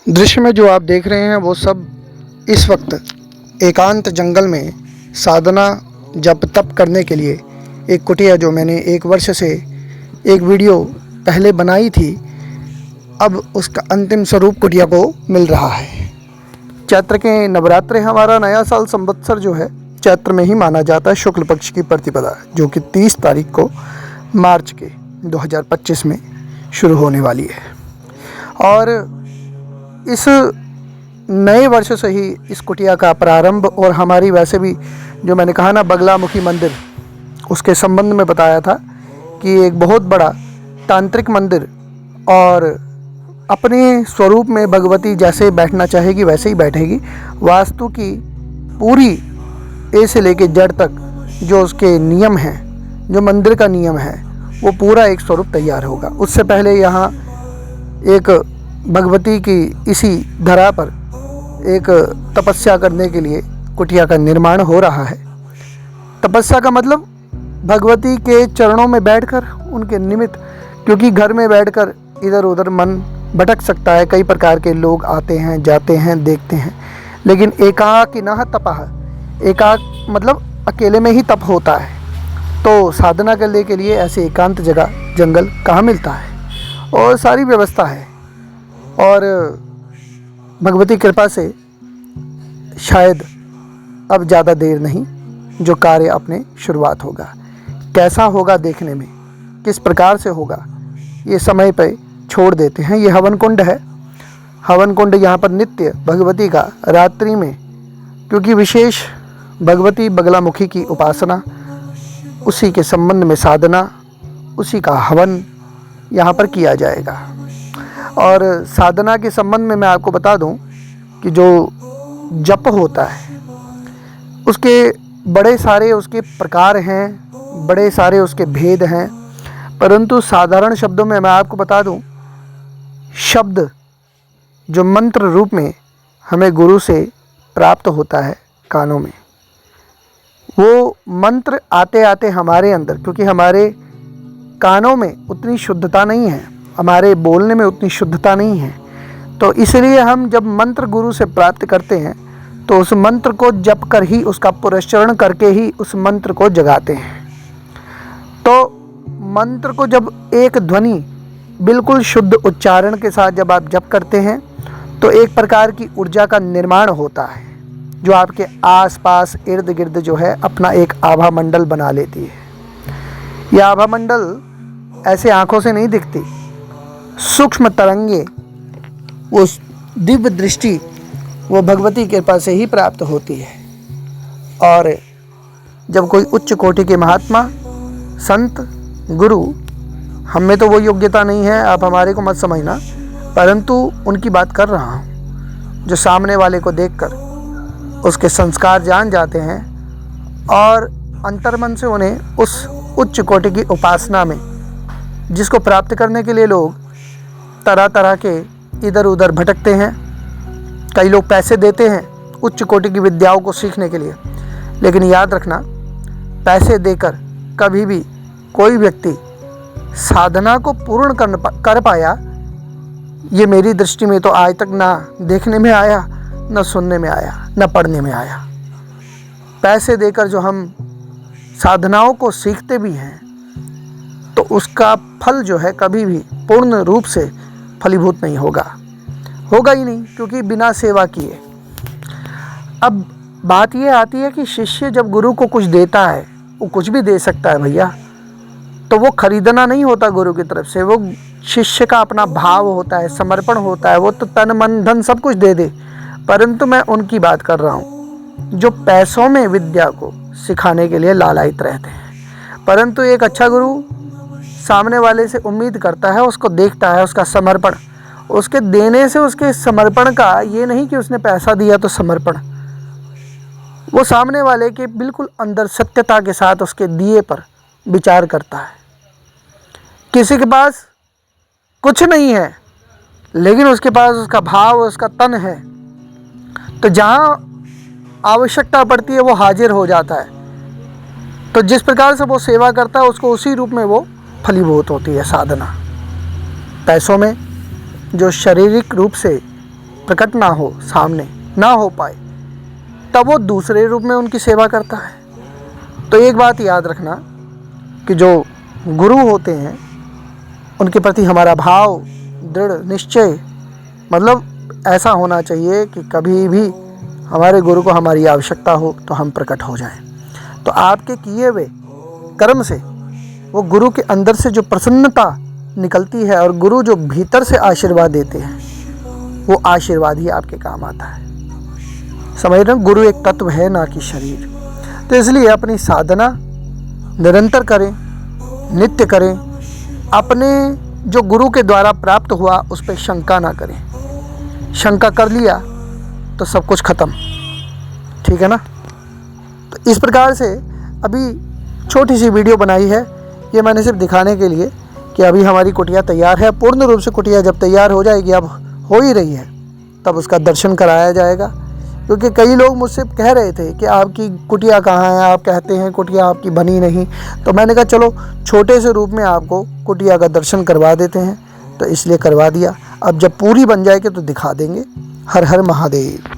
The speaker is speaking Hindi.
दृश्य में जो आप देख रहे हैं वो सब इस वक्त एकांत जंगल में साधना जप तप करने के लिए एक कुटिया जो मैंने 1 वर्ष से एक वीडियो पहले बनाई थी, अब उसका अंतिम स्वरूप कुटिया को मिल रहा है। चैत्र के नवरात्रे हमारा नया साल संवत्सर जो है चैत्र में ही माना जाता है, शुक्ल पक्ष की प्रतिपदा, जो कि 30 तारीख को मार्च के 2025 में शुरू होने वाली है। और इस नए वर्ष से ही इस कुटिया का प्रारंभ और हमारी वैसे भी जो मैंने कहा ना बगलामुखी मंदिर, उसके संबंध में बताया था कि एक बहुत बड़ा तांत्रिक मंदिर और अपने स्वरूप में भगवती जैसे बैठना चाहेगी वैसे ही बैठेगी। वास्तु की पूरी ए से लेके जड़ तक जो उसके नियम हैं, जो मंदिर का नियम है, वो पूरा एक स्वरूप तैयार होगा। उससे पहले यहाँ एक भगवती की इसी धरा पर एक तपस्या करने के लिए कुटिया का निर्माण हो रहा है। तपस्या का मतलब भगवती के चरणों में बैठकर उनके निमित्त, क्योंकि घर में बैठकर इधर उधर मन भटक सकता है, कई प्रकार के लोग आते हैं जाते हैं देखते हैं, लेकिन एकाकिनः तपः, एकाक मतलब अकेले में ही तप होता है। तो साधना करने के लिए ऐसे एकांत जगह जंगल कहाँ मिलता है, और सारी व्यवस्था है। और भगवती कृपा से शायद अब ज़्यादा देर नहीं जो कार्य अपने शुरुआत होगा। कैसा होगा देखने में, किस प्रकार से होगा, ये समय पे छोड़ देते हैं। ये हवन कुंड है। हवन कुंड यहाँ पर नित्य भगवती का रात्रि में, क्योंकि विशेष भगवती बगलामुखी की उपासना, उसी के संबंध में साधना, उसी का हवन यहाँ पर किया जाएगा। और साधना के संबंध में मैं आपको बता दूं कि जो जप होता है उसके बड़े सारे उसके प्रकार हैं, बड़े सारे उसके भेद हैं, परंतु साधारण शब्दों में मैं आपको बता दूं, शब्द जो मंत्र रूप में हमें गुरु से प्राप्त होता है कानों में, वो मंत्र आते आते हमारे अंदर, क्योंकि हमारे कानों में उतनी शुद्धता नहीं है, हमारे बोलने में उतनी शुद्धता नहीं है, तो इसलिए हम जब मंत्र गुरु से प्राप्त करते हैं तो उस मंत्र को जप कर ही, उसका पुरस्चरण करके ही उस मंत्र को जगाते हैं। तो मंत्र को जब एक ध्वनि बिल्कुल शुद्ध उच्चारण के साथ जब आप जप करते हैं तो एक प्रकार की ऊर्जा का निर्माण होता है, जो आपके आसपास इर्द गिर्द जो है अपना एक आभा मंडल बना लेती है। यह आभा मंडल ऐसे आँखों से नहीं दिखती, सूक्ष्म तरंगे, वो दिव्य दृष्टि वो भगवती कृपा से ही प्राप्त होती है। और जब कोई उच्च कोटि के महात्मा, संत, गुरु, हम में तो वो योग्यता नहीं है, आप हमारे को मत समझना, परंतु उनकी बात कर रहा हूँ, जो सामने वाले को देखकर उसके संस्कार जान जाते हैं और अंतर्मन से उन्हें उस उच्च कोटि की उपासना में, जिसको प्राप्त करने के लिए लोग तरह तरह के इधर उधर भटकते हैं। कई लोग पैसे देते हैं उच्च कोटि की विद्याओं को सीखने के लिए, लेकिन याद रखना, पैसे देकर कभी भी कोई व्यक्ति साधना को पूर्ण कर पाया, ये मेरी दृष्टि में तो आज तक ना देखने में आया, ना सुनने में आया, ना पढ़ने में आया। पैसे देकर जो हम साधनाओं को सीखते भी हैं तो उसका फल जो है कभी भी पूर्ण रूप से फलीभूत नहीं होगा, होगा ही नहीं, क्योंकि बिना सेवा किए। अब बात ये आती है कि शिष्य जब गुरु को कुछ देता है, वो कुछ भी दे सकता है भैया, तो वो खरीदना नहीं होता गुरु की तरफ से, वो शिष्य का अपना भाव होता है, समर्पण होता है, वो तो तन मन धन सब कुछ दे दे। परंतु मैं उनकी बात कर रहा हूँ जो पैसों में विद्या को सिखाने के लिए लालायित रहते हैं, परंतु एक अच्छा गुरु सामने वाले से उम्मीद करता है, उसको देखता है, उसका समर्पण, उसके देने से, उसके समर्पण का ये नहीं कि उसने पैसा दिया तो समर्पण, वो सामने वाले के बिल्कुल अंदर सत्यता के साथ उसके दिए पर विचार करता है। किसी के पास कुछ नहीं है लेकिन उसके पास उसका भाव, उसका तन है, तो जहाँ आवश्यकता पड़ती है वो हाजिर हो जाता है। तो जिस प्रकार से वो सेवा करता है उसको उसी रूप में वो फलीभूत होती है साधना। पैसों में जो शारीरिक रूप से प्रकट ना हो, सामने ना हो पाए, तब वो दूसरे रूप में उनकी सेवा करता है। तो एक बात याद रखना कि जो गुरु होते हैं उनके प्रति हमारा भाव, दृढ़ निश्चय, मतलब ऐसा होना चाहिए कि कभी भी हमारे गुरु को हमारी आवश्यकता हो तो हम प्रकट हो जाएं। तो आपके किए हुए कर्म से वो गुरु के अंदर से जो प्रसन्नता निकलती है और गुरु जो भीतर से आशीर्वाद देते हैं, वो आशीर्वाद ही आपके काम आता है। समझ रहे हो, गुरु एक तत्व है, ना कि शरीर। तो इसलिए अपनी साधना निरंतर करें, नित्य करें, अपने जो गुरु के द्वारा प्राप्त हुआ उस पर शंका ना करें। शंका कर लिया तो सब कुछ खत्म, ठीक है ना। तो इस प्रकार से अभी छोटी सी वीडियो बनाई है, ये मैंने सिर्फ दिखाने के लिए कि अभी हमारी कुटिया तैयार है। पूर्ण रूप से कुटिया जब तैयार हो जाएगी, अब हो ही रही है, तब उसका दर्शन कराया जाएगा। क्योंकि कई लोग मुझसे कह रहे थे कि आपकी कुटिया कहाँ है, आप कहते हैं कुटिया आपकी बनी नहीं। तो मैंने कहा चलो छोटे से रूप में आपको कुटिया का दर्शन करवा देते हैं, तो इसलिए करवा दिया। अब जब पूरी बन जाएगी तो दिखा देंगे। हर हर महादेव।